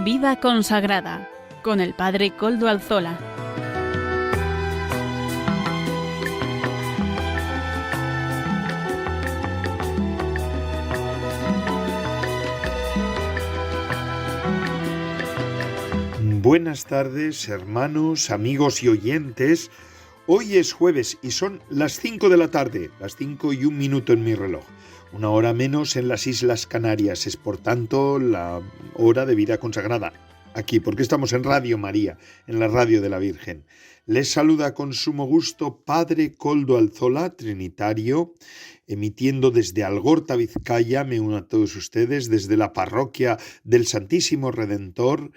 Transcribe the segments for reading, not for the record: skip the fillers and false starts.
Vida consagrada con el Padre Koldo Alzola. Buenas tardes, hermanos, amigos y oyentes. Hoy es jueves y son las 5 de la tarde, las 5:01 en mi reloj. Una hora menos en las Islas Canarias, es por tanto la hora de vida consagrada. Aquí, porque estamos en Radio María, en la radio de la Virgen. Les saluda con sumo gusto Padre Koldo Alzola, trinitario, emitiendo desde Algorta, Vizcaya. Me uno a todos ustedes desde la parroquia del Santísimo Redentor.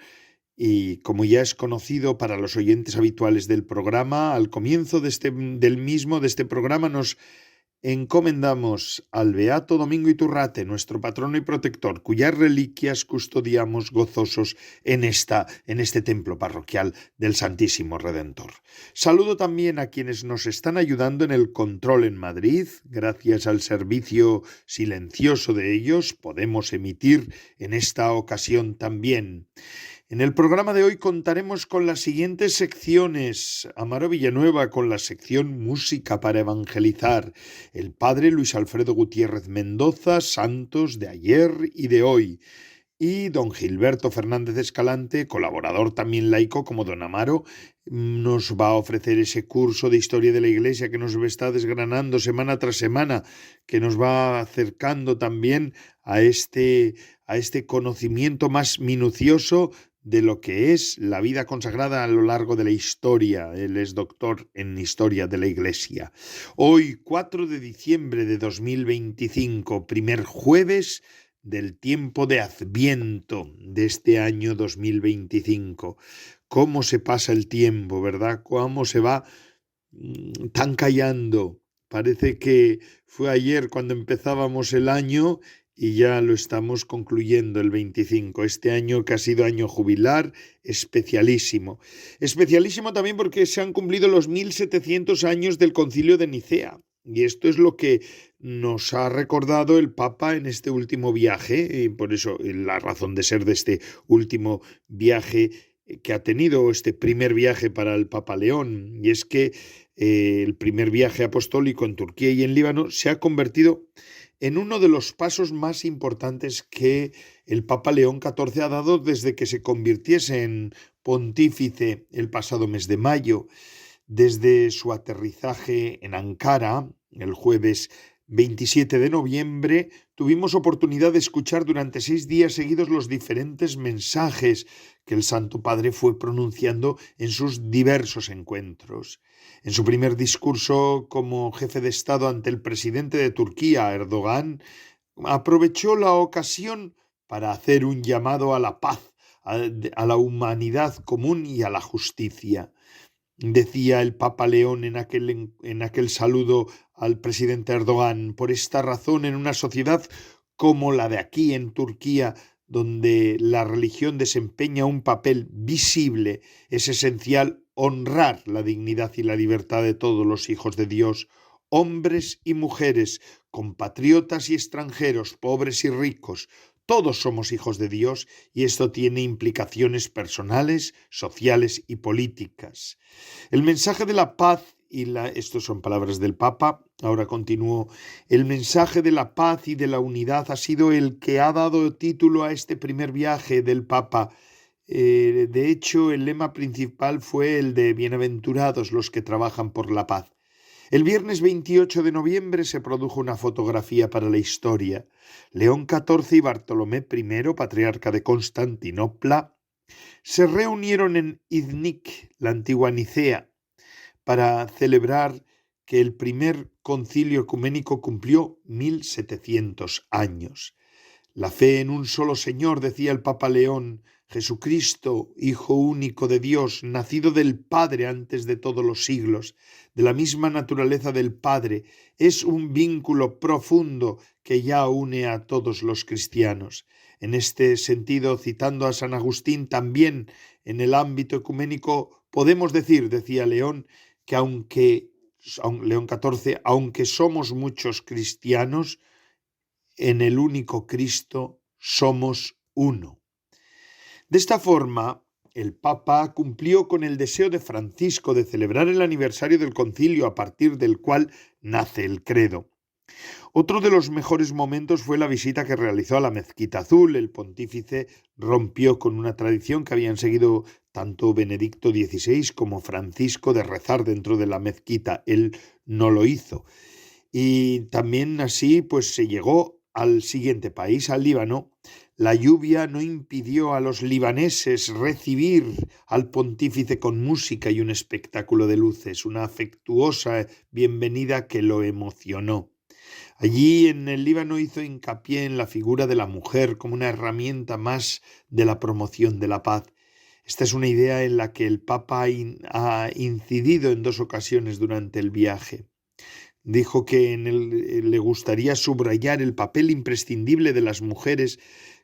Y como ya es conocido para los oyentes habituales del programa, al comienzo de este programa nos encomendamos al Beato Domingo Iturrate, nuestro patrono y protector, cuyas reliquias custodiamos gozosos en este templo parroquial del Santísimo Redentor. Saludo también a quienes nos están ayudando en el control en Madrid. Gracias al servicio silencioso de ellos podemos emitir en esta ocasión también. En el programa de hoy contaremos con las siguientes secciones: Amaro Villanueva con la sección Música para Evangelizar, el padre Luis Alfredo Gutiérrez Mendoza, Santos de ayer y de hoy, y don Gilberto Fernández Escalante, colaborador también laico como don Amaro, nos va a ofrecer ese curso de Historia de la Iglesia que nos está desgranando semana tras semana, que nos va acercando también a este conocimiento más minucioso de lo que es la vida consagrada a lo largo de la historia. Él es doctor en Historia de la Iglesia. Hoy, 4 de diciembre de 2025, primer jueves del tiempo de Adviento de este año 2025. Cómo se pasa el tiempo, ¿verdad? Cómo se va tan callando. Parece que fue ayer cuando empezábamos el año y ya lo estamos concluyendo el 25. Este año que ha sido año jubilar, especialísimo. Especialísimo también porque se han cumplido los 1700 años del Concilio de Nicea. Y esto es lo que nos ha recordado el Papa en este último viaje, y por eso la razón de ser de este último viaje que ha tenido, este primer viaje para el Papa León, y es que el primer viaje apostólico en Turquía y en Líbano se ha convertido en uno de los pasos más importantes que el Papa León XIV ha dado desde que se convirtiese en pontífice el pasado mes de mayo. Desde su aterrizaje en Ankara, el jueves 27 de noviembre, tuvimos oportunidad de escuchar durante 6 días seguidos los diferentes mensajes que el Santo Padre fue pronunciando en sus diversos encuentros. En su primer discurso como jefe de Estado ante el presidente de Turquía, Erdogan, aprovechó la ocasión para hacer un llamado a la paz, a la humanidad común y a la justicia. Decía el Papa León en aquel saludo al presidente Erdogan: por esta razón, en una sociedad como la de aquí en Turquía, donde la religión desempeña un papel visible, es esencial honrar la dignidad y la libertad de todos los hijos de Dios, hombres y mujeres, compatriotas y extranjeros, pobres y ricos. Todos somos hijos de Dios y esto tiene implicaciones personales, sociales y políticas. El mensaje de la paz estos son palabras del Papa, ahora continúo. El mensaje de la paz y de la unidad ha sido el que ha dado título a este primer viaje del Papa. De hecho, el lema principal fue el de bienaventurados los que trabajan por la paz. El viernes 28 de noviembre se produjo una fotografía para la historia. León XIV y Bartolomé I, patriarca de Constantinopla, se reunieron en Iznik, la antigua Nicea, para celebrar que el primer concilio ecuménico cumplió 1700 años. La fe en un solo Señor, decía el Papa León, Jesucristo, Hijo único de Dios, nacido del Padre antes de todos los siglos, de la misma naturaleza del Padre, es un vínculo profundo que ya une a todos los cristianos. En este sentido, citando a San Agustín, también en el ámbito ecuménico podemos decir, decía León, que León XIV, aunque somos muchos cristianos, en el único Cristo somos uno. De esta forma, el Papa cumplió con el deseo de Francisco de celebrar el aniversario del concilio a partir del cual nace el credo. Otro de los mejores momentos fue la visita que realizó a la Mezquita Azul. El pontífice rompió con una tradición que habían seguido tanto Benedicto XVI como Francisco de rezar dentro de la mezquita. Él no lo hizo. Y también así pues se llegó al siguiente país, al Líbano. La lluvia no impidió a los libaneses recibir al pontífice con música y un espectáculo de luces, una afectuosa bienvenida que lo emocionó. Allí en el Líbano hizo hincapié en la figura de la mujer como una herramienta más de la promoción de la paz. Esta es una idea en la que el Papa ha incidido en 2 ocasiones durante el viaje. Dijo que le gustaría subrayar el papel imprescindible de las mujeres,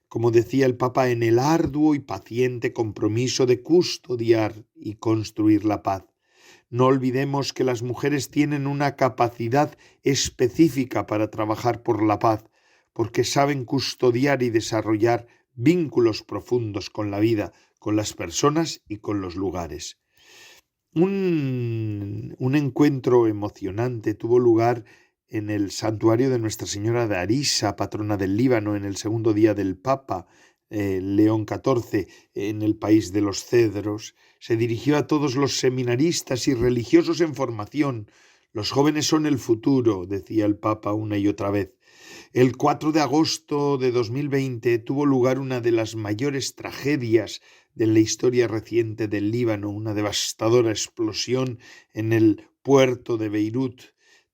como decía el Papa, en el arduo y paciente compromiso de custodiar y construir la paz. No olvidemos que las mujeres tienen una capacidad específica para trabajar por la paz, porque saben custodiar y desarrollar vínculos profundos con la vida, con las personas y con los lugares. Un encuentro emocionante tuvo lugar en el santuario de Nuestra Señora de Arisa, patrona del Líbano, en el segundo día del Papa León XIV, en el país de los cedros. Se dirigió a todos los seminaristas y religiosos en formación. Los jóvenes son el futuro, decía el Papa una y otra vez. El 4 de agosto de 2020 tuvo lugar una de las mayores tragedias de la historia reciente del Líbano, una devastadora explosión en el puerto de Beirut.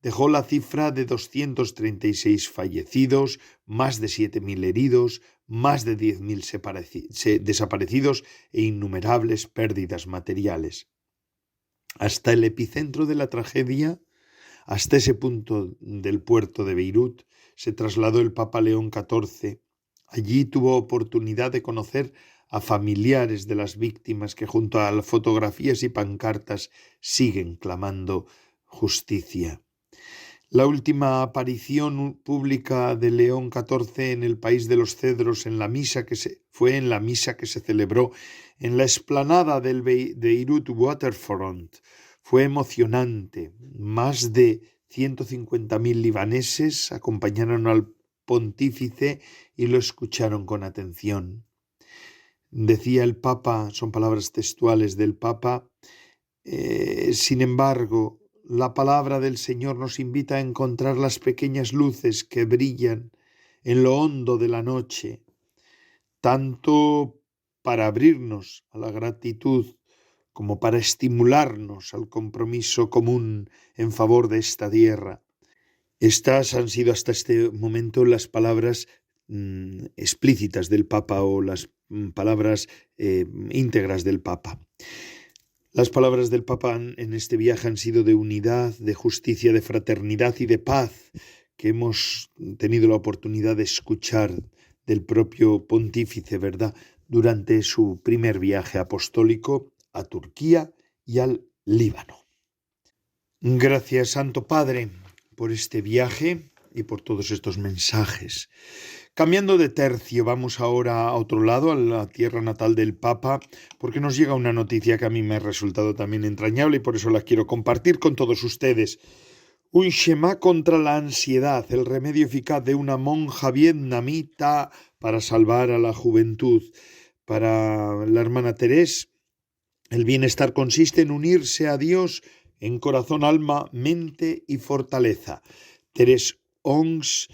Dejó la cifra de 236 fallecidos, más de 7.000 heridos, más de 10.000 desaparecidos e innumerables pérdidas materiales. Hasta el epicentro de la tragedia, hasta ese punto del puerto de Beirut, se trasladó el Papa León XIV. Allí tuvo oportunidad de conocer a familiares de las víctimas que junto a fotografías y pancartas siguen clamando justicia. La última aparición pública de León XIV en el país de los cedros fue en la misa que se celebró en la explanada del Beirut Waterfront. Fue emocionante. Más de 150.000 libaneses acompañaron al pontífice y lo escucharon con atención. Decía el Papa, son palabras textuales del Papa, sin embargo, la palabra del Señor nos invita a encontrar las pequeñas luces que brillan en lo hondo de la noche, tanto para abrirnos a la gratitud como para estimularnos al compromiso común en favor de esta tierra. Estas han sido hasta este momento las palabras explícitas del Papa o las palabras íntegras del Papa. Las palabras del Papa en este viaje han sido de unidad, de justicia, de fraternidad y de paz, que hemos tenido la oportunidad de escuchar del propio pontífice, ¿verdad?, durante su primer viaje apostólico a Turquía y al Líbano. Gracias, Santo Padre, por este viaje y por todos estos mensajes. Cambiando de tercio, vamos ahora a otro lado, a la tierra natal del Papa, porque nos llega una noticia que a mí me ha resultado también entrañable y por eso la quiero compartir con todos ustedes. Un Shema contra la ansiedad, el remedio eficaz de una monja vietnamita para salvar a la juventud. Para la hermana Teresa, el bienestar consiste en unirse a Dios en corazón, alma, mente y fortaleza. Teresa Ongs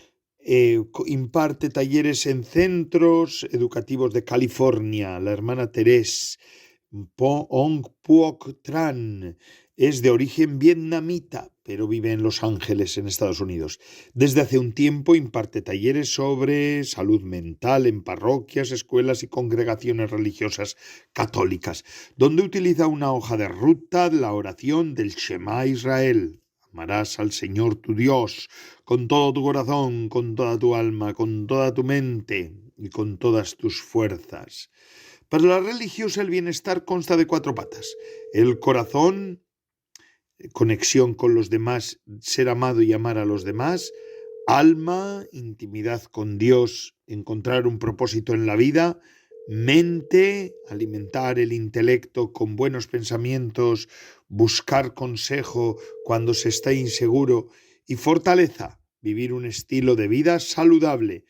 imparte talleres en centros educativos de California. La hermana Teresa Ong Puoc Tran es de origen vietnamita, pero vive en Los Ángeles, en Estados Unidos. Desde hace un tiempo imparte talleres sobre salud mental en parroquias, escuelas y congregaciones religiosas católicas, donde utiliza una hoja de ruta, la oración del Shema Israel. Amarás al Señor tu Dios con todo tu corazón, con toda tu alma, con toda tu mente y con todas tus fuerzas. Para la religiosa el bienestar consta de 4 patas. El corazón, conexión con los demás, ser amado y amar a los demás. Alma, intimidad con Dios, encontrar un propósito en la vida. mente, alimentar el intelecto con buenos pensamientos, buscar consejo cuando se está inseguro, y fortaleza, vivir un estilo de vida saludable.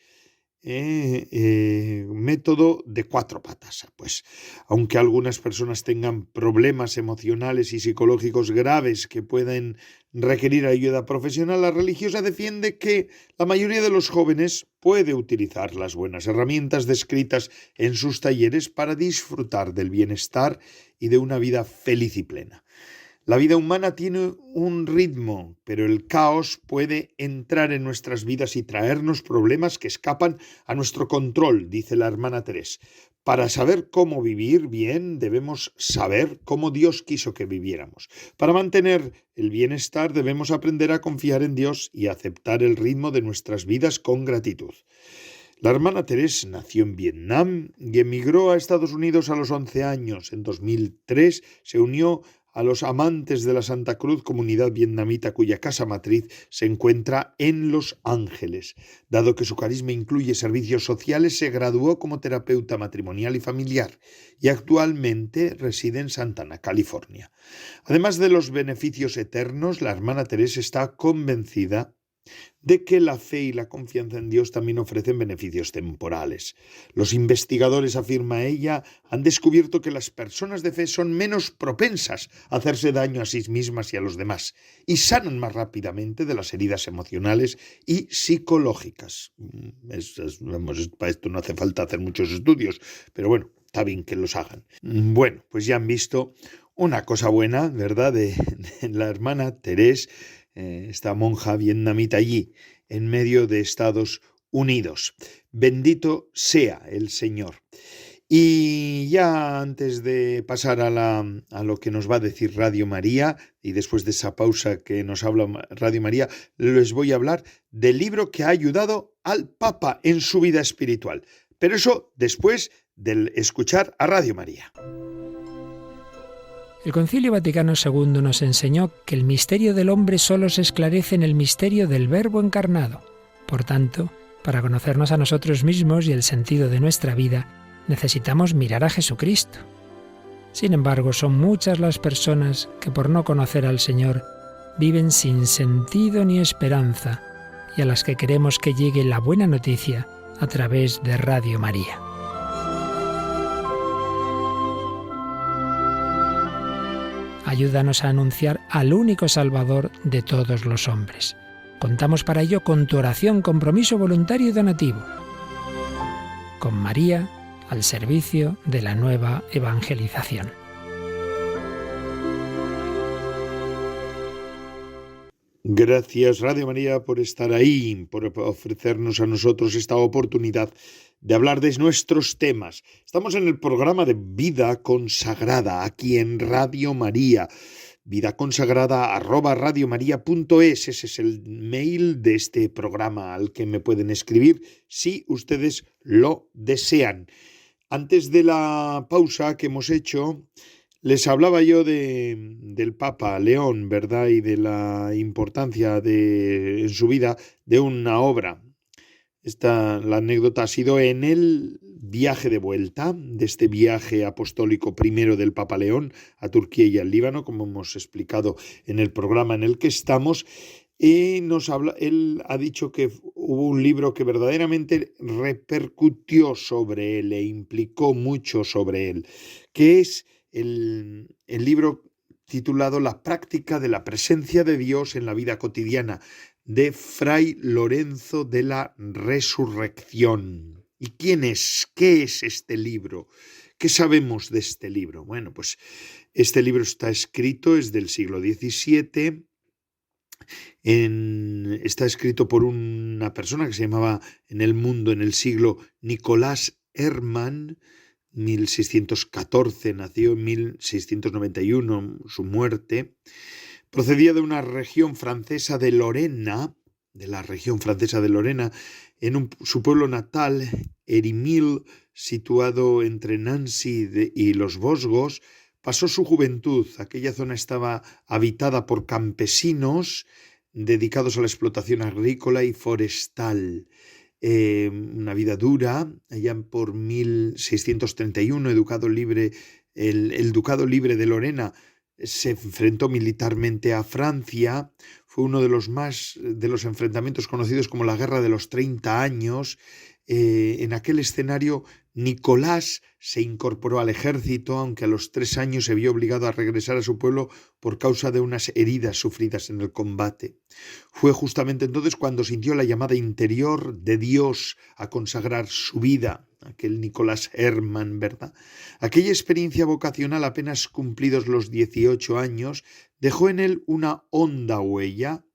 Método de 4 patas. Pues aunque algunas personas tengan problemas emocionales y psicológicos graves que pueden requerir ayuda profesional, la religiosa defiende que la mayoría de los jóvenes puede utilizar las buenas herramientas descritas en sus talleres para disfrutar del bienestar y de una vida feliz y plena. La vida humana tiene un ritmo, pero el caos puede entrar en nuestras vidas y traernos problemas que escapan a nuestro control, dice la hermana Teresa. Para saber cómo vivir bien, debemos saber cómo Dios quiso que viviéramos. Para mantener el bienestar, debemos aprender a confiar en Dios y aceptar el ritmo de nuestras vidas con gratitud. La hermana Teresa nació en Vietnam y emigró a Estados Unidos a los 11 años. En 2003 se unió a los Amantes de la Santa Cruz, comunidad vietnamita cuya casa matriz se encuentra en Los Ángeles. Dado que su carisma incluye servicios sociales, se graduó como terapeuta matrimonial y familiar y actualmente reside en Santa Ana, California. Además de los beneficios eternos, la hermana Teresa está convencida de que la fe y la confianza en Dios también ofrecen beneficios temporales. Los investigadores, afirma ella, han descubierto que las personas de fe son menos propensas a hacerse daño a sí mismas y a los demás y sanan más rápidamente de las heridas emocionales y psicológicas. Para esto no hace falta hacer muchos estudios, pero bueno, está bien que los hagan. Bueno, pues ya han visto una cosa buena, ¿verdad?, de la hermana Teresa, esta monja vietnamita allí, en medio de Estados Unidos. Bendito sea el Señor. Y ya antes de pasar a lo que nos va a decir Radio María, y después de esa pausa que nos habla Radio María, les voy a hablar del libro que ha ayudado al Papa en su vida espiritual. Pero eso después de escuchar a Radio María. El Concilio Vaticano II nos enseñó que el misterio del hombre solo se esclarece en el misterio del Verbo encarnado. Por tanto, para conocernos a nosotros mismos y el sentido de nuestra vida, necesitamos mirar a Jesucristo. Sin embargo, son muchas las personas que por no conocer al Señor viven sin sentido ni esperanza y a las que queremos que llegue la buena noticia a través de Radio María. Ayúdanos a anunciar al único Salvador de todos los hombres. Contamos para ello con tu oración, compromiso voluntario y donativo. Con María, al servicio de la nueva evangelización. Gracias, Radio María, por estar ahí, por ofrecernos a nosotros esta oportunidad de hablar de nuestros temas. Estamos en el programa de Vida Consagrada, aquí en Radio María. vidaconsagrada@radiomaria.es. Ese es el mail de este programa al que me pueden escribir si ustedes lo desean. Antes de la pausa que hemos hecho, les hablaba yo del Papa León, ¿verdad? Y de la importancia en su vida de una obra. La anécdota ha sido en el viaje de vuelta, de este viaje apostólico primero del Papa León a Turquía y al Líbano, como hemos explicado en el programa en el que estamos. Y él ha dicho que hubo un libro que verdaderamente repercutió sobre él e implicó mucho sobre él, que es el libro titulado La práctica de la presencia de Dios en la vida cotidiana, de Fray Lorenzo de la Resurrección. ¿Y quién es? ¿Qué es este libro? ¿Qué sabemos de este libro? Bueno, pues este libro está escrito, es del siglo XVII, está escrito por una persona que se llamaba en el mundo, en el siglo, Nicolás Hermann. 1614 nació, en 1691 su muerte. Procedía de una región francesa de Lorena, en su pueblo natal, Erimil, situado entre Nancy y los Vosgos. Pasó su juventud. Aquella zona estaba habitada por campesinos dedicados a la explotación agrícola y forestal. una vida dura. Allá por 1631, el Ducado Libre de Lorena se enfrentó militarmente a Francia. Fue uno de los enfrentamientos conocidos como la Guerra de los 30 años. En aquel escenario, Nicolás se incorporó al ejército, aunque a los 3 años se vio obligado a regresar a su pueblo por causa de unas heridas sufridas en el combate. Fue justamente entonces cuando sintió la llamada interior de Dios a consagrar su vida, aquel Nicolás Hermann, ¿verdad? Aquella experiencia vocacional, apenas cumplidos los 18 años, dejó en él una honda huella.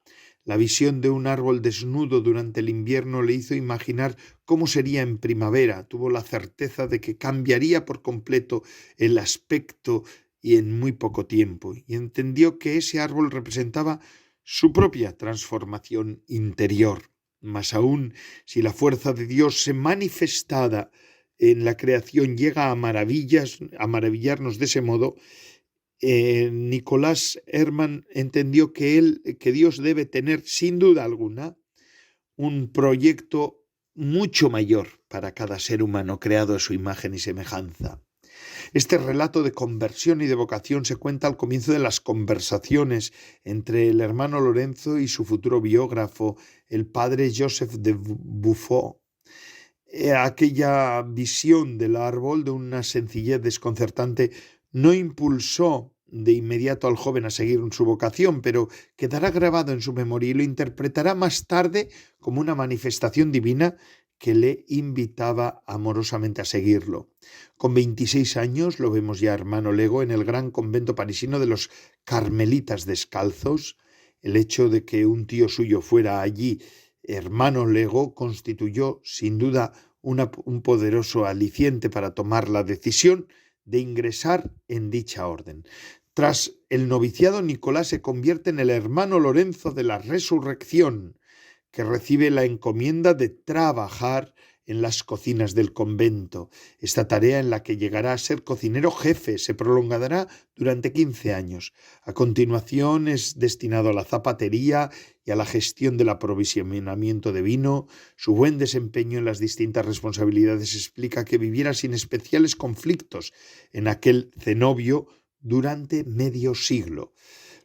La visión de un árbol desnudo durante el invierno le hizo imaginar cómo sería en primavera. Tuvo la certeza de que cambiaría por completo el aspecto y en muy poco tiempo, y entendió que ese árbol representaba su propia transformación interior. Más aún, si la fuerza de Dios se manifestada en la creación llega a maravillarnos de ese modo, Nicolás Hermann entendió que Dios debe tener, sin duda alguna, un proyecto mucho mayor para cada ser humano creado a su imagen y semejanza. Este relato de conversión y de vocación se cuenta al comienzo de las conversaciones entre el hermano Lorenzo y su futuro biógrafo, el padre Joseph de Buffon. Aquella visión del árbol, de una sencillez desconcertante, no impulsó de inmediato al joven a seguir su vocación, pero quedará grabado en su memoria y lo interpretará más tarde como una manifestación divina que le invitaba amorosamente a seguirlo. Con 26 años lo vemos ya hermano lego en el gran convento parisino de los Carmelitas Descalzos. El hecho de que un tío suyo fuera allí hermano lego constituyó sin duda un poderoso aliciente para tomar la decisión de ingresar en dicha orden. Tras el noviciado, Nicolás se convierte en el hermano Lorenzo de la Resurrección, que recibe la encomienda de trabajar en las cocinas del convento. Esta tarea, en la que llegará a ser cocinero jefe, se prolongará durante 15 años. A continuación es destinado a la zapatería y a la gestión del aprovisionamiento de vino. Su buen desempeño en las distintas responsabilidades explica que viviera sin especiales conflictos en aquel cenobio durante medio siglo.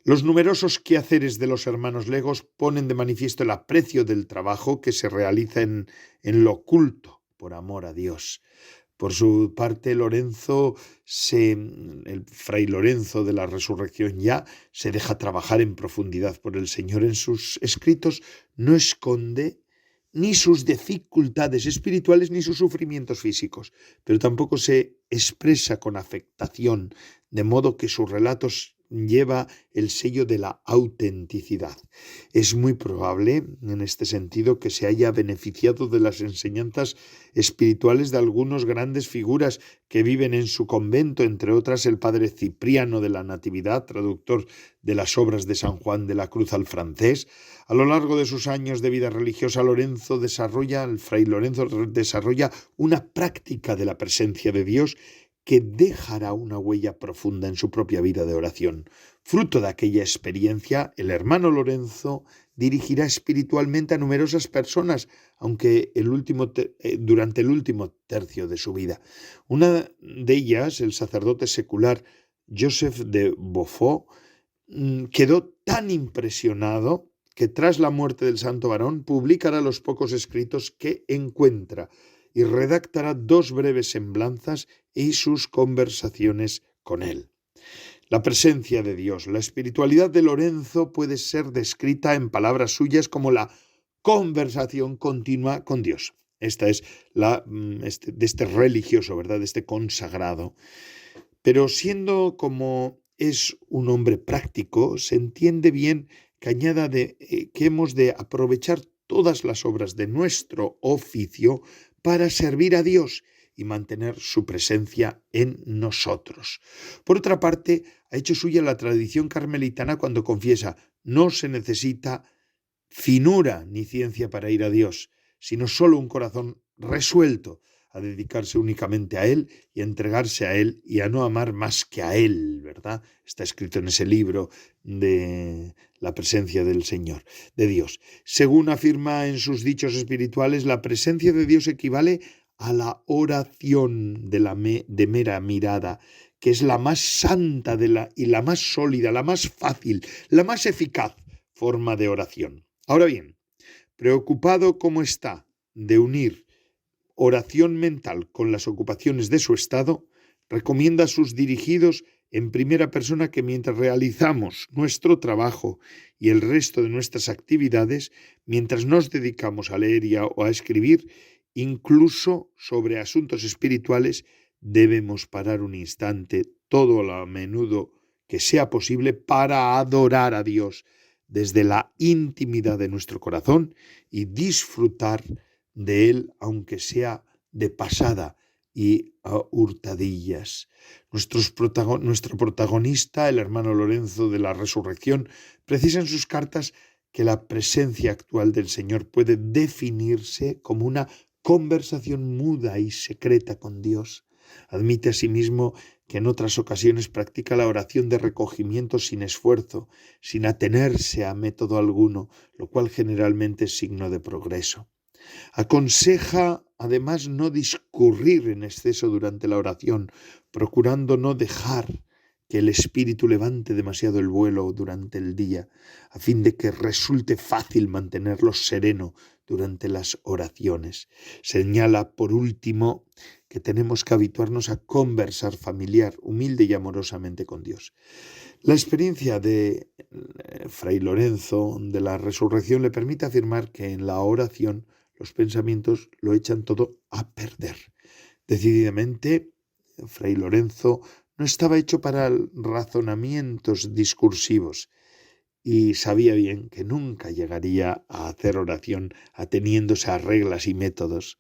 Los numerosos quehaceres de los hermanos legos ponen de manifiesto el aprecio del trabajo que se realiza en lo oculto por amor a Dios. Por su parte, el fray Lorenzo de la Resurrección ya se deja trabajar en profundidad por el Señor. En sus escritos no esconde ni sus dificultades espirituales ni sus sufrimientos físicos, pero tampoco se expresa con afectación, de modo que sus relatos lleva el sello de la autenticidad. Es muy probable, en este sentido, que se haya beneficiado de las enseñanzas espirituales de algunas grandes figuras que viven en su convento, entre otras el padre Cipriano de la Natividad, traductor de las obras de San Juan de la Cruz al francés. A lo largo de sus años de vida religiosa, el fray Lorenzo desarrolla una práctica de la presencia de Dios que dejará una huella profunda en su propia vida de oración. Fruto de aquella experiencia, el hermano Lorenzo dirigirá espiritualmente a numerosas personas, aunque durante el último tercio de su vida. Una de ellas, el sacerdote secular Joseph de Beaufort, quedó tan impresionado que tras la muerte del santo varón publicará los pocos escritos que encuentra y redactará 2 breves semblanzas y sus conversaciones con él. La presencia de Dios, la espiritualidad de Lorenzo puede ser descrita en palabras suyas como la conversación continua con Dios. Esta es de este religioso, ¿verdad?, de este consagrado. Pero siendo como es un hombre práctico, se entiende bien que añada que hemos de aprovechar todas las obras de nuestro oficio para servir a Dios y mantener su presencia en nosotros. Por otra parte, ha hecho suya la tradición carmelitana cuando confiesa: no se necesita finura ni ciencia para ir a Dios, sino solo un corazón resuelto a dedicarse únicamente a Él y a entregarse a Él y a no amar más que a Él, ¿verdad? Está escrito en ese libro de la presencia del Señor, de Dios. Según afirma en sus dichos espirituales, la presencia de Dios equivale a la oración de mera mirada, que es la más santa y la más sólida, la más fácil, la más eficaz forma de oración. Ahora bien, preocupado como está de unir oración mental con las ocupaciones de su estado, recomienda a sus dirigidos en primera persona que mientras realizamos nuestro trabajo y el resto de nuestras actividades, mientras nos dedicamos a leer o a escribir, incluso sobre asuntos espirituales, debemos parar un instante, todo lo a menudo que sea posible, para adorar a Dios desde la intimidad de nuestro corazón y disfrutar de Él, aunque sea de pasada y a hurtadillas. Nuestro protagonista, el hermano Lorenzo de la Resurrección, precisa en sus cartas que la presencia actual del Señor puede definirse como una conversación muda y secreta con Dios. Admite asimismo que en otras ocasiones practica la oración de recogimiento sin esfuerzo, sin atenerse a método alguno, lo cual generalmente es signo de progreso. Aconseja además no discurrir en exceso durante la oración, procurando no dejar que el espíritu levante demasiado el vuelo durante el día, a fin de que resulte fácil mantenerlo sereno durante las oraciones. Señala, por último, que tenemos que habituarnos a conversar familiar, humilde y amorosamente con Dios. La experiencia de Fray Lorenzo de la Resurrección le permite afirmar que en la oración los pensamientos lo echan todo a perder. Decididamente, Fray Lorenzo no estaba hecho para razonamientos discursivos y sabía bien que nunca llegaría a hacer oración ateniéndose a reglas y métodos.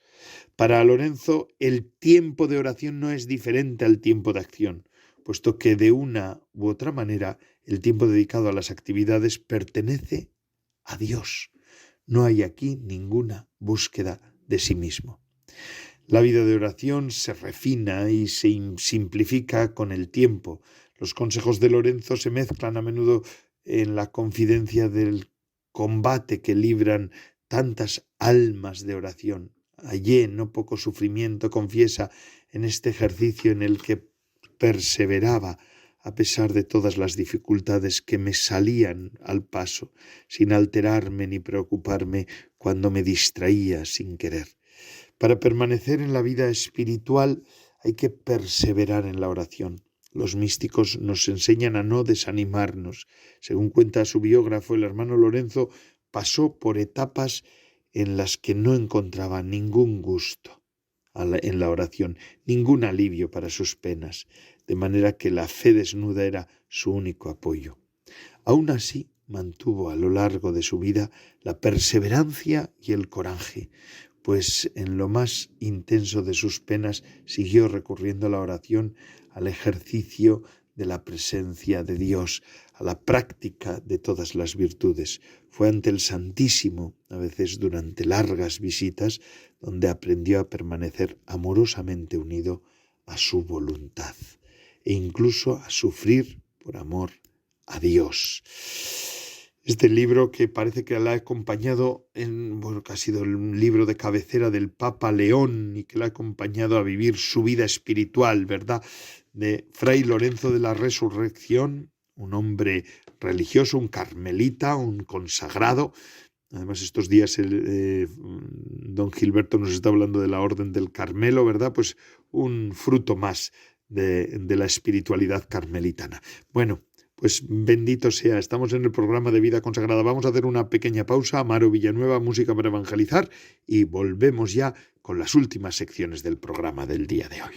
Para Lorenzo, el tiempo de oración no es diferente al tiempo de acción, puesto que de una u otra manera el tiempo dedicado a las actividades pertenece a Dios. No hay aquí ninguna búsqueda de sí mismo. La vida de oración se refina y se simplifica con el tiempo. Los consejos de Lorenzo se mezclan a menudo en la confidencia del combate que libran tantas almas de oración. Hallé no poco sufrimiento, confiesa, en este ejercicio en el que perseveraba a pesar de todas las dificultades que me salían al paso, sin alterarme ni preocuparme cuando me distraía sin querer. Para permanecer en la vida espiritual hay que perseverar en la oración. Los místicos nos enseñan a no desanimarnos. Según cuenta su biógrafo, el hermano Lorenzo pasó por etapas en las que no encontraba ningún gusto en la oración, ningún alivio para sus penas, de manera que la fe desnuda era su único apoyo. Aún así, mantuvo a lo largo de su vida la perseverancia y el coraje, pues en lo más intenso de sus penas siguió recurriendo a la oración, al ejercicio de la presencia de Dios, a la práctica de todas las virtudes. Fue ante el Santísimo, a veces durante largas visitas, donde aprendió a permanecer amorosamente unido a su voluntad e incluso a sufrir por amor a Dios. Este libro, que parece que la ha acompañado que ha sido el libro de cabecera del Papa León y que la ha acompañado a vivir su vida espiritual, ¿verdad?, de Fray Lorenzo de la Resurrección, un hombre religioso, un carmelita, un consagrado. Además, estos días don Gilberto nos está hablando de la Orden del Carmelo, ¿verdad? Pues un fruto más de la espiritualidad carmelitana. Bueno, pues bendito sea, estamos en el programa de Vida Consagrada. Vamos a hacer una pequeña pausa. Amaro Villanueva, música para evangelizar, y volvemos ya con las últimas secciones del programa del día de hoy.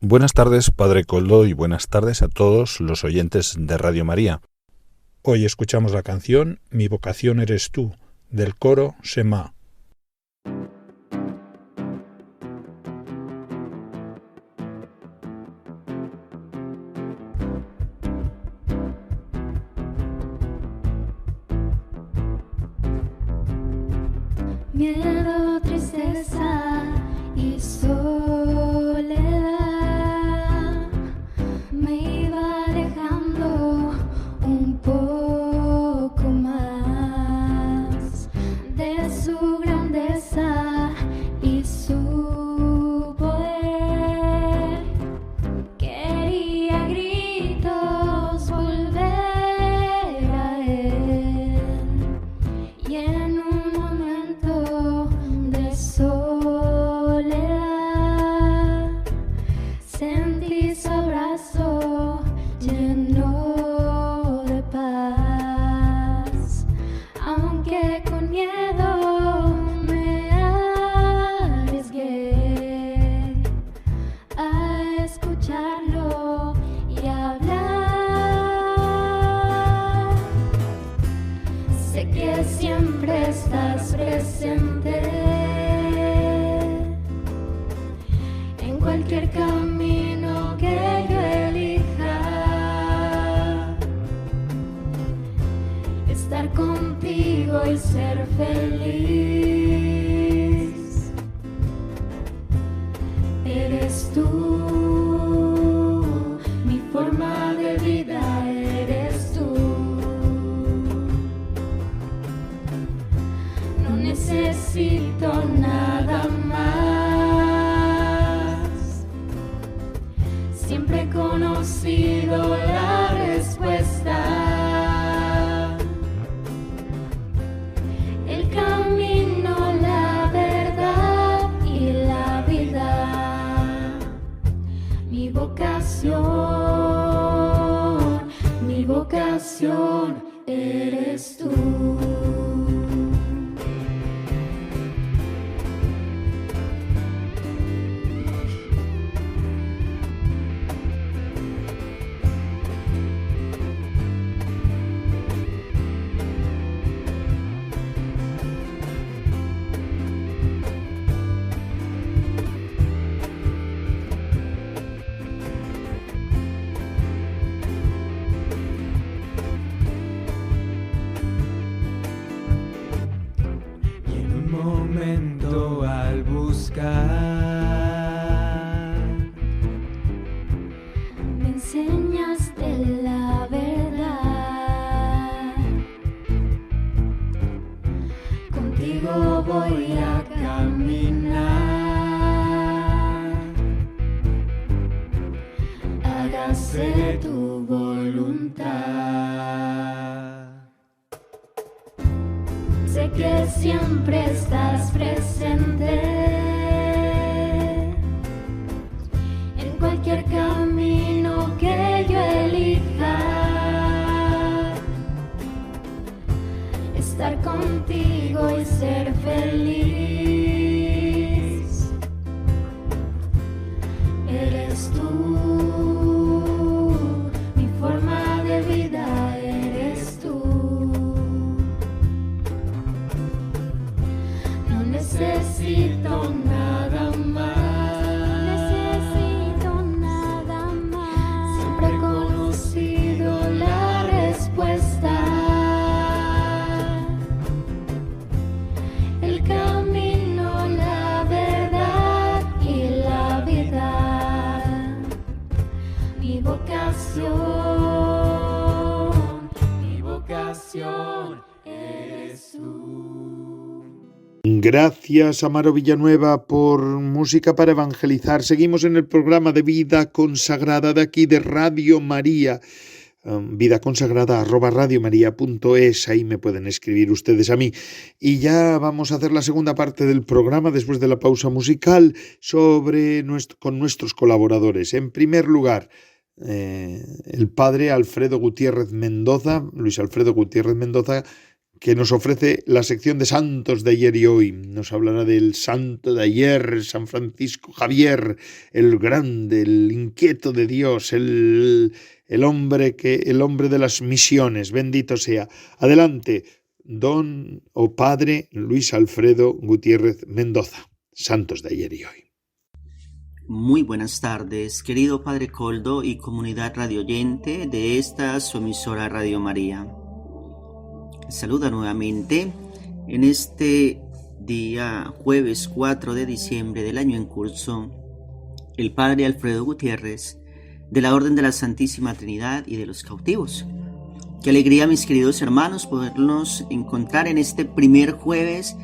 Buenas tardes, Padre Coldo, y buenas tardes a todos los oyentes de Radio María. Hoy escuchamos la canción Mi vocación eres tú, del coro Semá. miedo, tristeza y soledad, me iba dejando un poco más de su grandeza y su poder. Quería gritos volver a él, y en un momento de soledad sentí su abrazo lleno de paz, aunque con miedo me arriesgué a escucharlo y hablar. Sé que siempre estás presente en cualquier camino que yo elija. Estar contigo y ser feliz. Eres tú, mi forma de vida, eres tú. No necesito nada más. Siempre he conocido la respuesta. El camino, la verdad y la vida. Mi vocación eres tú. Momento al buscar, Me enseñaste la verdad. Contigo voy a caminar. Hágase tu voluntad. Sé que siempre estás presente en cualquier camino que yo elija. Estar contigo y ser feliz. Eres tú, mi forma de vida, eres tú. No necesito nada más. Necesito nada más. Siempre he conocido la respuesta. El camino, la verdad y la vida. Mi vocación eres tú. Gracias, Amaro Villanueva, por Música para Evangelizar. Seguimos en el programa de Vida Consagrada de aquí de Radio María. vidaconsagrada@radiomaria.es, ahí me pueden escribir ustedes a mí. Y ya vamos a hacer la segunda parte del programa después de la pausa musical con nuestros colaboradores. En primer lugar, el padre Alfredo Gutiérrez Mendoza, Luis Alfredo Gutiérrez Mendoza, que nos ofrece la sección de santos de ayer y hoy. Nos hablará del santo de ayer, San Francisco Javier, el grande, el inquieto de Dios, el hombre de las misiones, bendito sea. Adelante, don o padre Luis Alfredo Gutiérrez Mendoza, santos de ayer y hoy. Muy buenas tardes, querido Padre Coldo y comunidad radioyente de esta su emisora Radio María. Saluda nuevamente en este día jueves 4 de diciembre del año en curso, el Padre Alfredo Gutiérrez, de la Orden de la Santísima Trinidad y de los Cautivos. Qué alegría, mis queridos hermanos, podernos encontrar en este primer jueves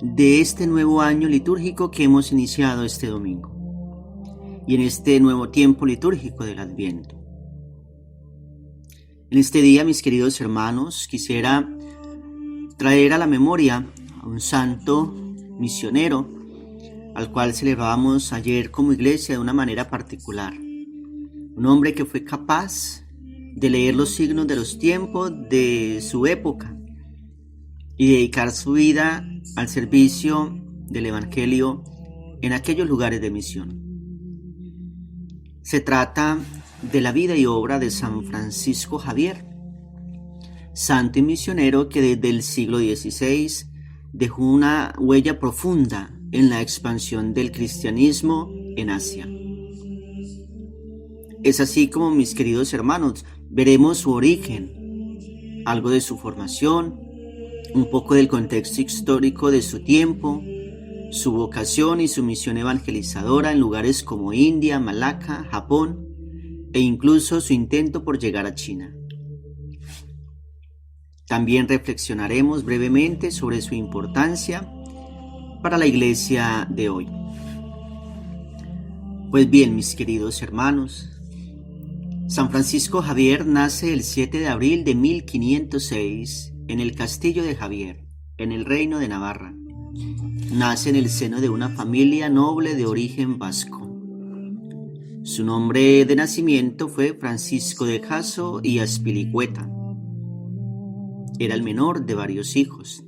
de este nuevo año litúrgico que hemos iniciado este domingo y en este nuevo tiempo litúrgico del Adviento. En este día, mis queridos hermanos, quisiera traer a la memoria a un santo misionero al cual celebrábamos ayer como iglesia de una manera particular. Un hombre que fue capaz de leer los signos de los tiempos de su época y dedicar su vida al servicio del Evangelio en aquellos lugares de misión. Se trata de la vida y obra de San Francisco Javier, santo y misionero que desde el siglo XVI dejó una huella profunda en la expansión del cristianismo en Asia. Es así como, mis queridos hermanos, veremos su origen, algo de su formación, un poco del contexto histórico de su tiempo, su vocación y su misión evangelizadora en lugares como India, Malaca, Japón e incluso su intento por llegar a China. También reflexionaremos brevemente sobre su importancia para la iglesia de hoy. Pues bien, mis queridos hermanos, San Francisco Javier nace el 7 de abril de 1506 en el castillo de Javier, en el reino de Navarra. Nace en el seno de una familia noble de origen vasco. Su nombre de nacimiento fue Francisco de Jasso y Azpilicueta. Era el menor de varios hijos.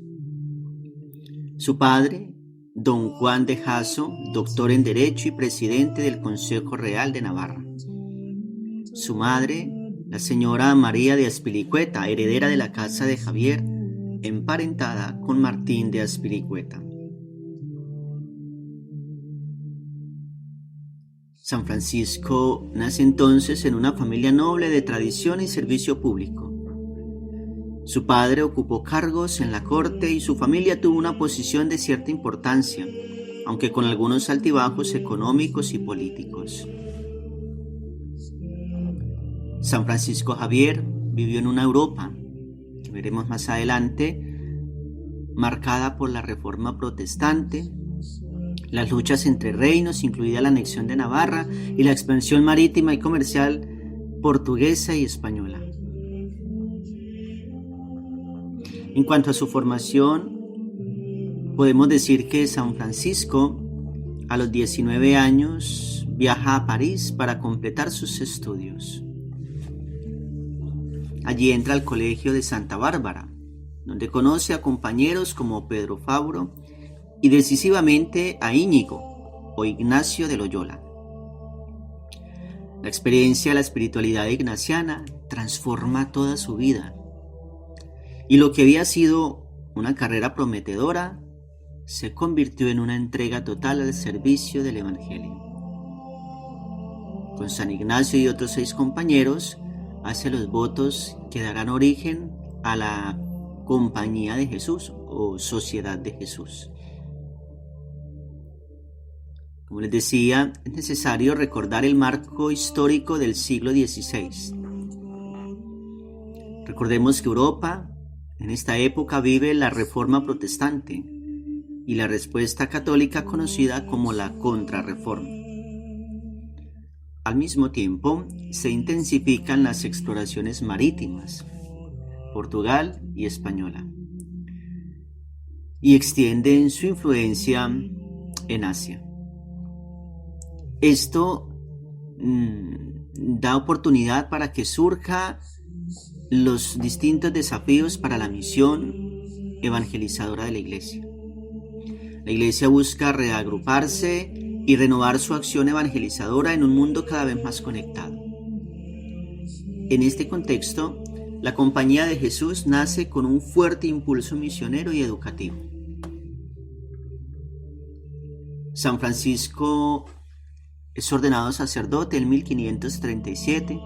Su padre, don Juan de Jasso, doctor en Derecho y presidente del Consejo Real de Navarra. Su madre, la señora María de Azpilicueta, heredera de la casa de Javier, emparentada con Martín de Azpilicueta. San Francisco nace entonces en una familia noble de tradición y servicio público. Su padre ocupó cargos en la corte y su familia tuvo una posición de cierta importancia, aunque con algunos altibajos económicos y políticos. San Francisco Javier vivió en una Europa, que veremos más adelante, marcada por la Reforma Protestante, las luchas entre reinos, incluida la anexión de Navarra y la expansión marítima y comercial portuguesa y española. En cuanto a su formación, podemos decir que San Francisco, a los 19 años, viaja a París para completar sus estudios. Allí entra al colegio de Santa Bárbara, donde conoce a compañeros como Pedro Fabro y decisivamente a Íñigo o Ignacio de Loyola. La experiencia de la espiritualidad ignaciana transforma toda su vida, y lo que había sido una carrera prometedora se convirtió en una entrega total al servicio del Evangelio. Con San Ignacio y otros 6 compañeros hace los votos que darán origen a la Compañía de Jesús o Sociedad de Jesús. Como les decía, es necesario recordar el marco histórico del siglo XVI. Recordemos que Europa en esta época vive la Reforma Protestante y la respuesta católica conocida como la Contrarreforma. Al mismo tiempo, se intensifican las exploraciones marítimas, Portugal y española, y extienden su influencia en Asia. Esto da oportunidad para que surjan los distintos desafíos para la misión evangelizadora de la Iglesia. La Iglesia busca reagruparse y renovar su acción evangelizadora en un mundo cada vez más conectado. En este contexto, la Compañía de Jesús nace con un fuerte impulso misionero y educativo. San Francisco es ordenado sacerdote en 1537,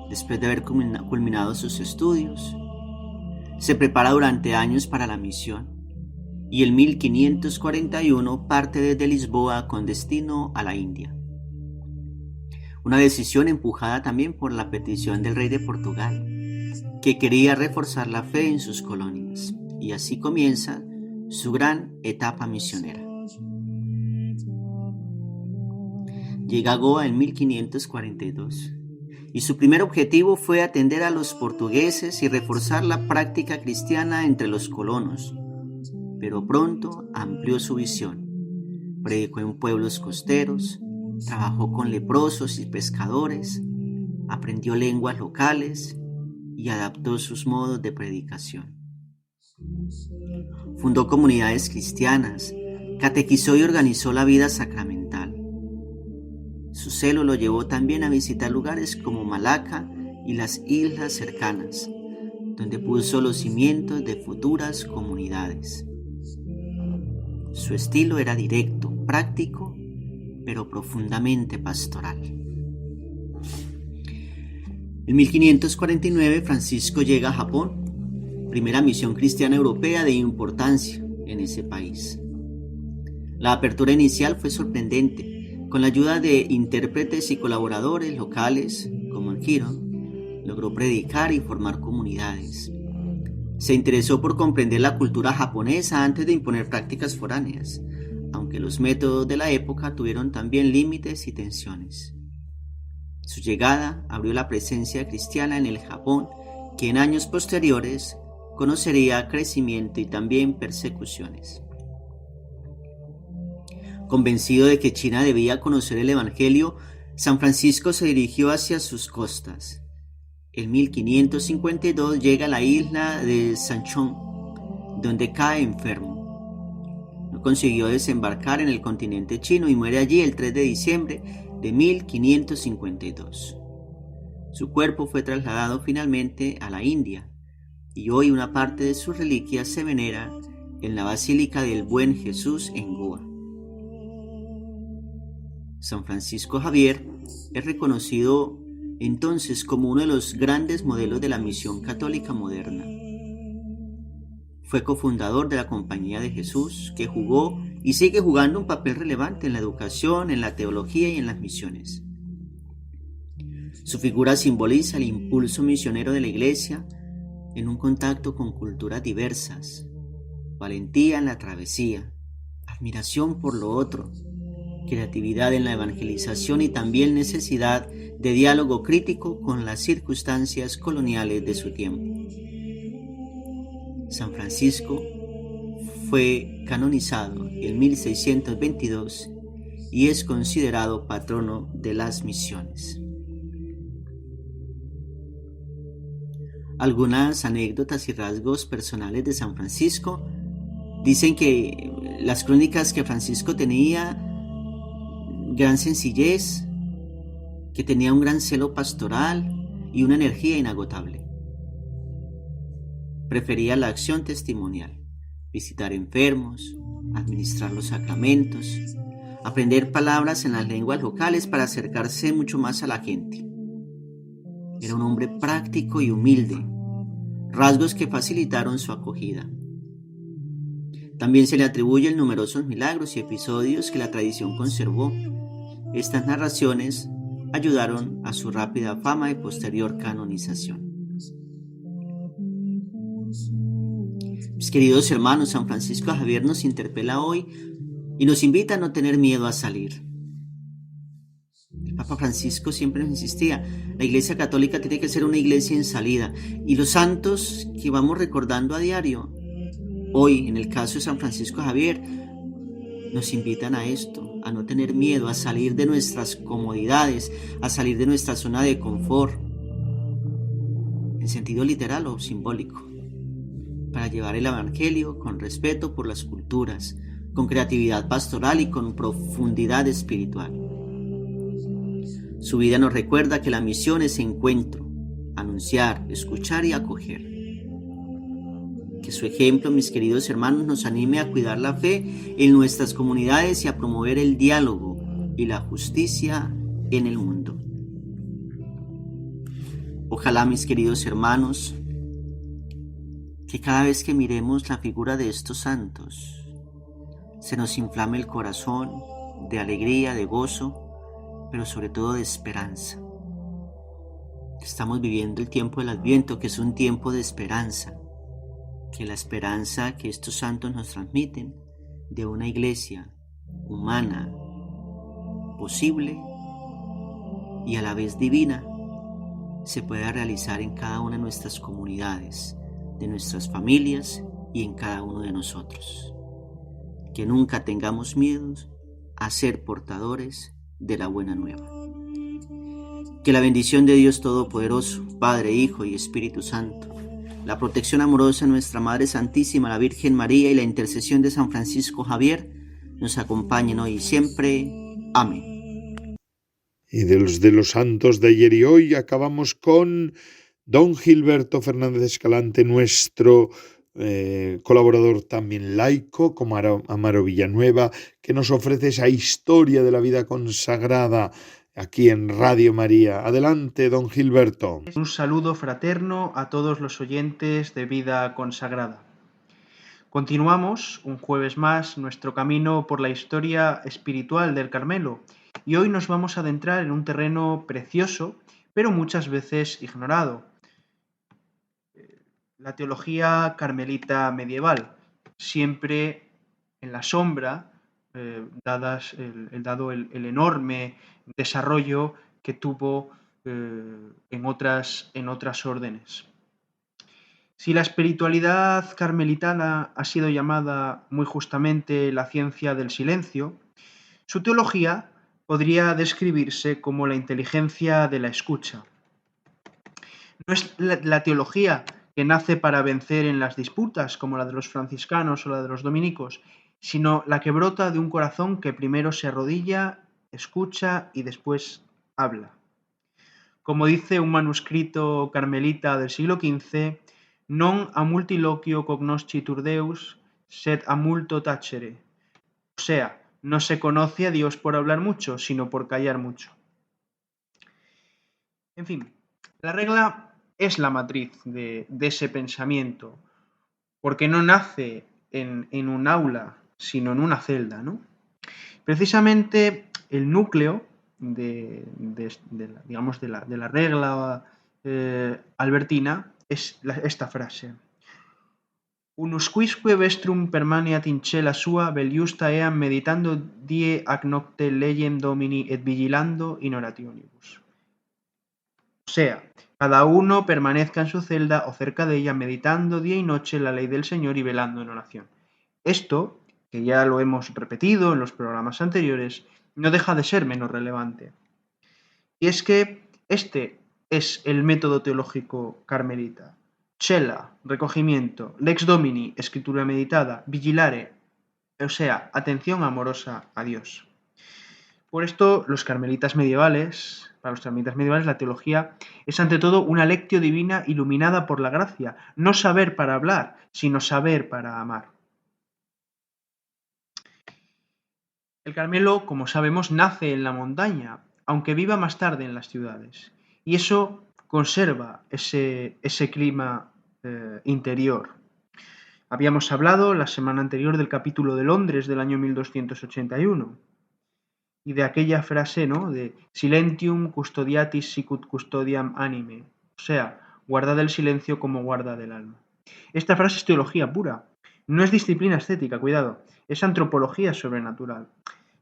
después de haber culminado sus estudios. Se prepara durante años para la misión y en 1541 parte desde Lisboa con destino a la India. Una decisión empujada también por la petición del rey de Portugal, que quería reforzar la fe en sus colonias, y así comienza su gran etapa misionera. Llega a Goa en 1542 y su primer objetivo fue atender a los portugueses y reforzar la práctica cristiana entre los colonos, pero pronto amplió su visión. Predicó en pueblos costeros, trabajó con leprosos y pescadores, aprendió lenguas locales y adaptó sus modos de predicación. Fundó comunidades cristianas, catequizó y organizó la vida sacramental. Su celo lo llevó también a visitar lugares como Malaca y las islas cercanas, donde puso los cimientos de futuras comunidades. Su estilo era directo, práctico, pero profundamente pastoral. En 1549 Francisco llega a Japón, primera misión cristiana europea de importancia en ese país. La apertura inicial fue sorprendente. Con la ayuda de intérpretes y colaboradores locales, como en Hiro, logró predicar y formar comunidades. Se interesó por comprender la cultura japonesa antes de imponer prácticas foráneas, aunque los métodos de la época tuvieron también límites y tensiones. Su llegada abrió la presencia cristiana en el Japón, que en años posteriores conocería crecimiento y también persecuciones. Convencido de que China debía conocer el Evangelio, San Francisco se dirigió hacia sus costas. En 1552 llega a la isla de Sanchon, donde cae enfermo. No consiguió desembarcar en el continente chino y muere allí el 3 de diciembre de 1552. Su cuerpo fue trasladado finalmente a la India y hoy una parte de sus reliquias se venera en la Basílica del Buen Jesús en Goa. San Francisco Javier es reconocido entonces como uno de los grandes modelos de la misión católica moderna. Fue cofundador de la Compañía de Jesús, que jugó y sigue jugando un papel relevante en la educación, en la teología y en las misiones. Su figura simboliza el impulso misionero de la Iglesia en un contacto con culturas diversas, valentía en la travesía, admiración por lo otro, creatividad en la evangelización y también necesidad de diálogo crítico con las circunstancias coloniales de su tiempo. San Francisco fue canonizado en 1622 y es considerado patrono de las misiones. Algunas anécdotas y rasgos personales de San Francisco dicen que las crónicas que Francisco tenía gran sencillez, que tenía un gran celo pastoral y una energía inagotable. Prefería la acción testimonial, visitar enfermos, administrar los sacramentos, aprender palabras en las lenguas locales para acercarse mucho más a la gente. Era un hombre práctico y humilde, rasgos que facilitaron su acogida. También se le atribuyen numerosos milagros y episodios que la tradición conservó. Estas narraciones ayudaron a su rápida fama y posterior canonización. Mis queridos hermanos, San Francisco Javier nos interpela hoy y nos invita a no tener miedo a salir. El Papa Francisco siempre nos insistía, la Iglesia Católica tiene que ser una iglesia en salida, y los santos que vamos recordando a diario, hoy en el caso de San Francisco Javier, nos invitan a esto, a no tener miedo, a salir de nuestras comodidades, a salir de nuestra zona de confort, en sentido literal o simbólico, para llevar el Evangelio con respeto por las culturas, con creatividad pastoral y con profundidad espiritual. Su vida nos recuerda que la misión es encuentro, anunciar, escuchar y acoger. Que su ejemplo, mis queridos hermanos, nos anime a cuidar la fe en nuestras comunidades y a promover el diálogo y la justicia en el mundo. Ojalá, mis queridos hermanos, que cada vez que miremos la figura de estos santos, se nos inflame el corazón de alegría, de gozo, pero sobre todo de esperanza. Estamos viviendo el tiempo del Adviento, que es un tiempo de esperanza, que la esperanza que estos santos nos transmiten de una iglesia humana, posible y a la vez divina, se pueda realizar en cada una de nuestras comunidades, de nuestras familias y en cada uno de nosotros. Que nunca tengamos miedo a ser portadores de la buena nueva. Que la bendición de Dios Todopoderoso, Padre, Hijo y Espíritu Santo, la protección amorosa de nuestra Madre Santísima, la Virgen María y la intercesión de San Francisco Javier nos acompañen hoy y siempre. Amén. Y de los santos de ayer y hoy acabamos con don Gilberto Fernández Escalante, nuestro colaborador también laico, como Amaro Villanueva, que nos ofrece esa historia de la vida consagrada aquí en Radio María. Adelante, don Gilberto. Un saludo fraterno a todos los oyentes de Vida Consagrada. Continuamos un jueves más nuestro camino por la historia espiritual del Carmelo y hoy nos vamos a adentrar en un terreno precioso, pero muchas veces ignorado. La teología carmelita medieval, siempre en la sombra, dado el enorme desarrollo que tuvo en otras órdenes. Si la espiritualidad carmelitana ha sido llamada muy justamente la ciencia del silencio, su teología podría describirse como la inteligencia de la escucha. No es la teología que nace para vencer en las disputas, como la de los franciscanos o la de los dominicos, sino la que brota de un corazón que primero se arrodilla, escucha y después habla. Como dice un manuscrito carmelita del siglo XV, non a multiloquio cognoscitur Deus, sed a multo tacere. O sea, no se conoce a Dios por hablar mucho, sino por callar mucho. En fin, la regla es la matriz de ese pensamiento, porque no nace en un aula, sino en una celda, ¿no? Precisamente el núcleo de la regla albertina es esta frase: Unusquisque vestrum permaneat in cela sua vel justa eam meditando die ac nocte legem Domini et vigilando in orationibus. O sea, cada uno permanezca en su celda o cerca de ella meditando día y noche la ley del Señor y velando en oración. Esto, que ya lo hemos repetido en los programas anteriores, no deja de ser menos relevante. Y es que este es el método teológico carmelita. Cela, recogimiento, lex domini, escritura meditada, vigilare, o sea, atención amorosa a Dios. Por esto, para los carmelitas medievales, la teología es ante todo una lectio divina iluminada por la gracia, no saber para hablar, sino saber para amar. El Carmelo, como sabemos, nace en la montaña, aunque viva más tarde en las ciudades, y eso conserva ese clima interior. Habíamos hablado la semana anterior del capítulo de Londres del año 1281 y de aquella frase, ¿no?, de silentium custodiatis sicut custodiam anime, o sea, guardad el silencio como guarda del alma. Esta frase es teología pura, no es disciplina estética, cuidado, es antropología sobrenatural.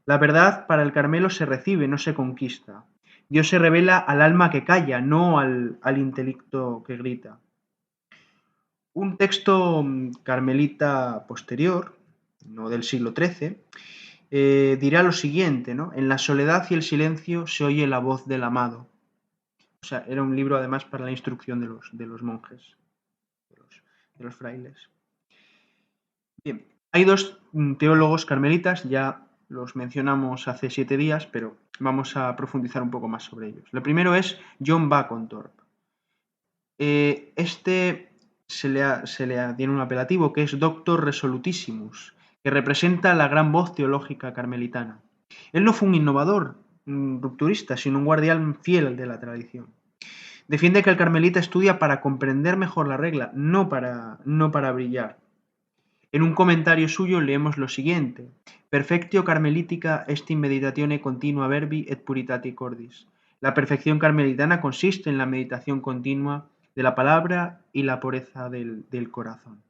La verdad para el Carmelo se recibe, no se conquista. Dios se revela al alma que calla, no al intelecto que grita. Un texto carmelita posterior, no del siglo XIII, dirá lo siguiente, ¿no? En la soledad y el silencio se oye la voz del amado. O sea, era un libro además para la instrucción de los monjes, de los frailes. Bien, hay dos teólogos carmelitas, ya los mencionamos hace 7 días, pero vamos a profundizar un poco más sobre ellos. Lo primero es John Bacontorp. Se le tiene un apelativo que es Doctor Resolutissimus, que representa la gran voz teológica carmelitana. Él no fue un innovador, un rupturista, sino un guardián fiel de la tradición. Defiende que el carmelita estudia para comprender mejor la regla, no para brillar. En un comentario suyo leemos lo siguiente: Perfectio carmelitica est in meditatione continua verbi et puritate cordis. La perfección carmelitana consiste en la meditación continua de la palabra y la pureza del corazón.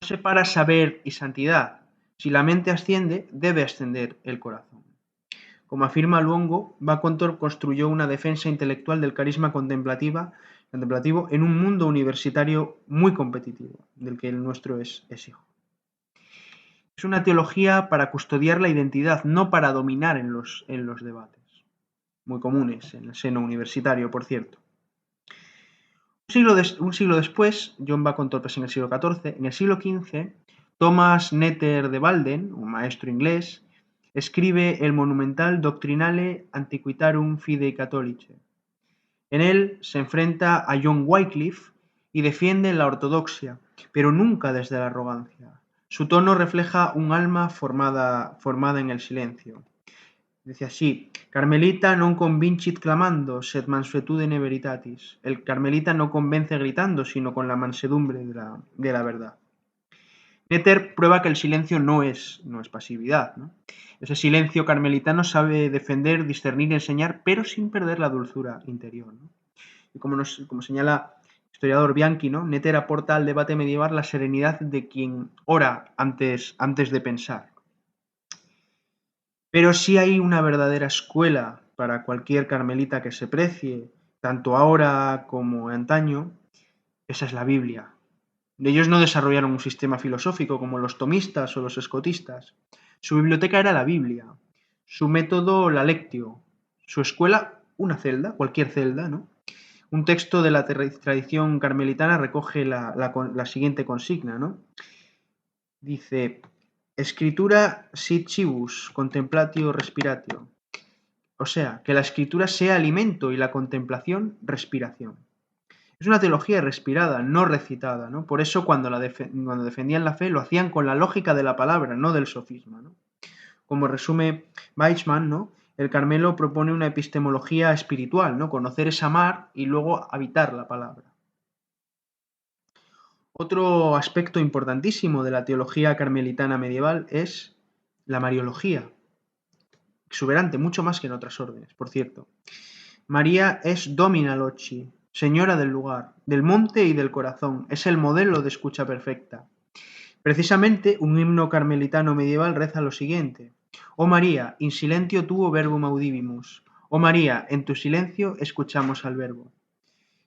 No separa saber y santidad. Si la mente asciende, debe ascender el corazón. Como afirma Luongo, Bacontor construyó una defensa intelectual del carisma contemplativo en un mundo universitario muy competitivo, del que el nuestro es hijo. Es una teología para custodiar la identidad, no para dominar en los debates, muy comunes en el seno universitario, por cierto. Un siglo después, John Bacontor en el siglo XIV, en el siglo XV, Thomas Netter de Walden, un maestro inglés, escribe el monumental Doctrinale Antiquitarum Fidei Catholicae. En él se enfrenta a John Wycliffe y defiende la ortodoxia, pero nunca desde la arrogancia. Su tono refleja un alma formada en el silencio. Dice así: Carmelita non convincit clamando, sed mansuetudine veritatis. El carmelita no convence gritando, sino con la mansedumbre de la verdad. Netter prueba que el silencio no es pasividad, ¿no? Ese silencio carmelitano sabe defender, discernir y enseñar, pero sin perder la dulzura interior, ¿no? Y como señala el historiador Bianchi, ¿no? Netter aporta al debate medieval la serenidad de quien ora antes de pensar. Pero si hay una verdadera escuela para cualquier carmelita que se precie, tanto ahora como antaño, esa es la Biblia. Ellos no desarrollaron un sistema filosófico como los tomistas o los escotistas. Su biblioteca era la Biblia, su método la lectio, su escuela una celda, cualquier celda, ¿no? Un texto de la tradición carmelitana recoge la siguiente consigna, ¿no? Dice: Escritura sit cibus, contemplatio respiratio. O sea, que la escritura sea alimento y la contemplación respiración. Es una teología respirada, no recitada, ¿no? Por eso cuando defendían la fe lo hacían con la lógica de la palabra, no del sofisma, ¿no? Como resume Weichmann, ¿no? El Carmelo propone una epistemología espiritual, ¿no? Conocer es amar y luego habitar la palabra. Otro aspecto importantísimo de la teología carmelitana medieval es la mariología, exuberante, mucho más que en otras órdenes, por cierto. María es domina loci, señora del lugar, del monte y del corazón, es el modelo de escucha perfecta. Precisamente un himno carmelitano medieval reza lo siguiente: Oh María, in silentio tuo verbum audivimus. Oh María, en tu silencio escuchamos al verbo.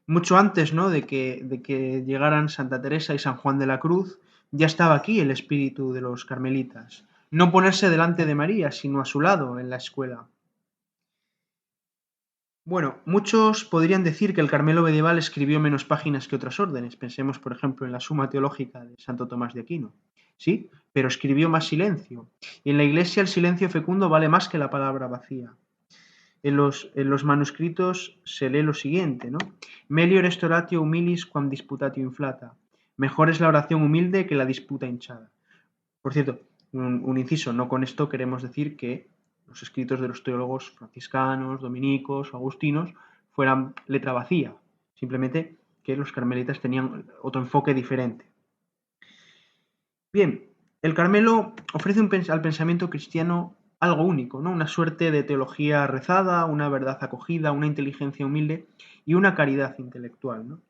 Mucho antes, ¿no?, de que llegaran Santa Teresa y San Juan de la Cruz, ya estaba aquí el espíritu de los carmelitas. No ponerse delante de María, sino a su lado en la escuela. Bueno, muchos podrían decir que el Carmelo medieval escribió menos páginas que otras órdenes. Pensemos, por ejemplo, en la Suma Teológica de Santo Tomás de Aquino. Sí, pero escribió más silencio. Y en la Iglesia el silencio fecundo vale más que la palabra vacía. En los manuscritos se lee lo siguiente, ¿no? Melior est oratio humilis quam disputatio inflata. Mejor es la oración humilde que la disputa hinchada. Por cierto, un inciso, no con esto queremos decir que los escritos de los teólogos franciscanos, dominicos o agustinos fueran letra vacía, simplemente que los carmelitas tenían otro enfoque diferente. Bien, el Carmelo ofrece al pensamiento cristiano algo único, ¿no? Una suerte de teología rezada, una verdad acogida, una inteligencia humilde y una caridad intelectual, ¿no?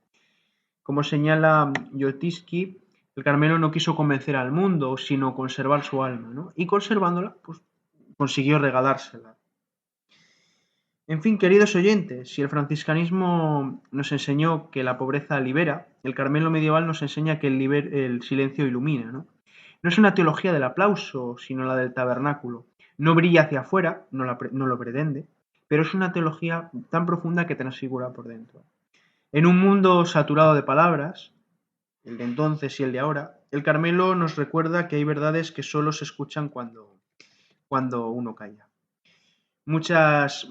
Como señala Jotiski, el Carmelo no quiso convencer al mundo, sino conservar su alma, ¿no? Y conservándola, pues consiguió regalársela. En fin, queridos oyentes, si el franciscanismo nos enseñó que la pobreza libera, el Carmelo medieval nos enseña que el silencio ilumina, ¿no? No es una teología del aplauso, sino la del tabernáculo. No brilla hacia afuera, no lo pretende, pero es una teología tan profunda que transfigura por dentro. En un mundo saturado de palabras, el de entonces y el de ahora, el Carmelo nos recuerda que hay verdades que solo se escuchan cuando uno calla. Muchas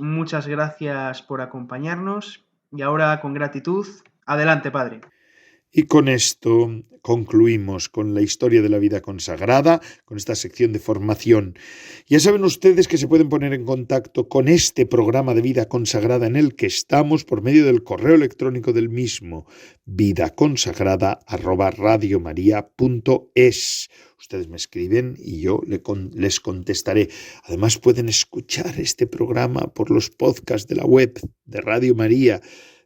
gracias por acompañarnos y ahora, con gratitud, adelante, Padre. Y con esto concluimos con la historia de la vida consagrada, con esta sección de formación. Ya saben ustedes que se pueden poner en contacto con este programa de vida consagrada en el que estamos por medio del correo electrónico del mismo, vidaconsagrada@radiomaria.es. Ustedes me escriben y yo les contestaré. Además pueden escuchar este programa por los podcasts de la web de Radio María.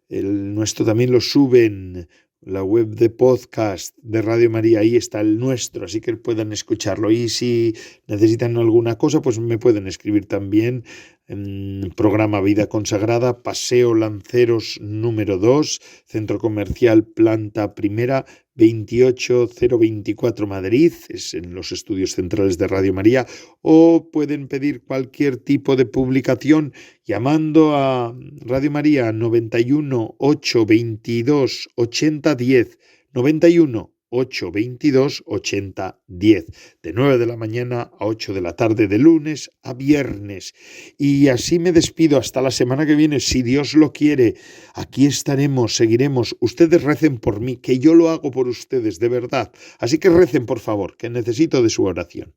El nuestro también lo suben. La web de podcast de Radio María, ahí está el nuestro, así que puedan escucharlo. Y si necesitan alguna cosa, pues me pueden escribir también en programa Vida Consagrada, Paseo Lanceros número 2, Centro Comercial Planta Primera, 28024 Madrid, es en los estudios centrales de Radio María, o pueden pedir cualquier tipo de publicación llamando a Radio María 91 822 8010, 91 822 8010, de 9 de la mañana a 8 de la tarde, de lunes a viernes. Y así me despido hasta la semana que viene, si Dios lo quiere. Aquí estaremos, seguiremos. Ustedes recen por mí, que yo lo hago por ustedes, de verdad. Así que recen, por favor, que necesito de su oración.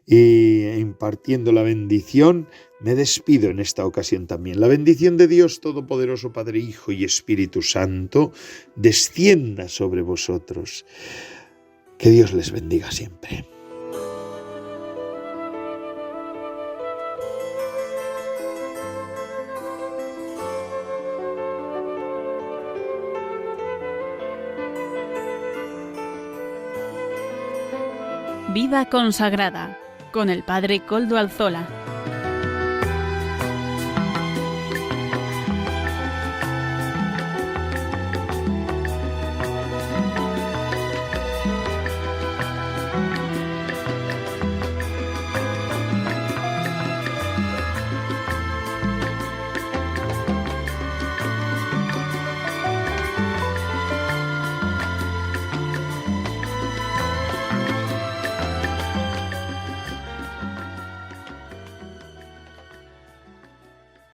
Y impartiendo la bendición, me despido en esta ocasión también. La bendición de Dios Todopoderoso, Padre, Hijo y Espíritu Santo, descienda sobre vosotros. Que Dios les bendiga siempre. Vida consagrada con el Padre Koldo Alzola.